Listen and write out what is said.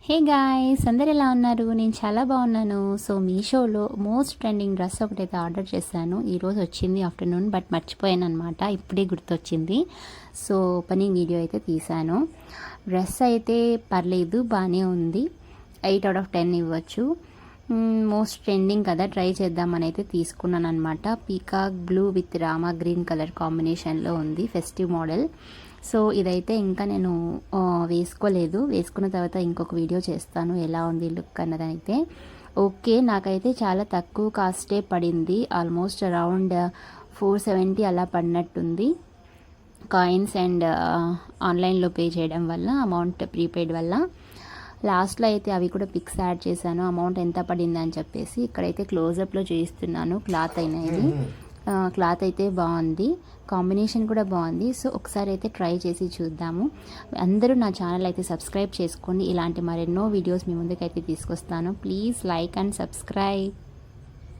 Hey guys, అందరు ఎలా ఉన్నారు? నేను చాలా బాగున్నాను. సో మీషోలో మోస్ట్ ట్రెండింగ్ డ్రెస్ ఒకటైతే ఆర్డర్ చేశాను. ఈరోజు వచ్చింది ఆఫ్టర్నూన్, బట్ మర్చిపోయాను అనమాట. ఇప్పుడే గుర్తొచ్చింది. సో ఓపెనింగ్ వీడియో అయితే తీశాను. డ్రెస్ అయితే పర్లేదు, బాగానే ఉంది. 8/10 ఇవ్వచ్చు. మోస్ట్ ట్రెండింగ్ కదా, ట్రై చేద్దామని అయితే తీసుకున్నాను అనమాట. Peacock blue with Rama green colour కాంబినేషన్లో ఉంది, ఫెస్టివ్ మోడల్. సో ఇదైతే ఇంకా నేను వేసుకోలేదు. వేసుకున్న తర్వాత ఇంకొక వీడియో చేస్తాను ఎలా ఉంది లుక్ అన్నదైతే. ఓకే, నాకైతే చాలా తక్కువ కాస్టే పడింది. ఆల్మోస్ట్ అరౌండ్ 470 అలా పడినట్టుంది. కాయిన్స్ అండ్ ఆన్లైన్లో పే చేయడం వల్ల, అమౌంట్ ప్రీపెయిడ్ వల్ల. లాస్ట్లో అయితే అవి కూడా పిక్స్ యాడ్ చేశాను, అమౌంట్ ఎంత పడింది అని చెప్పేసి. ఇక్కడైతే క్లోజప్లో చూపిస్తున్నాను క్లాత్ అయినది. క్లాత్ అయితే బాగుంది, కాంబినేషన్ కూడా బాగుంది. సో ఒకసారి అయితే ట్రై చేసి చూద్దాము. అందరూ నా ఛానల్ అయితే సబ్స్క్రైబ్ చేసుకోండి. ఇలాంటి మరెన్నో వీడియోస్ మీ ముందుకైతే తీసుకొస్తాను. Please like and subscribe.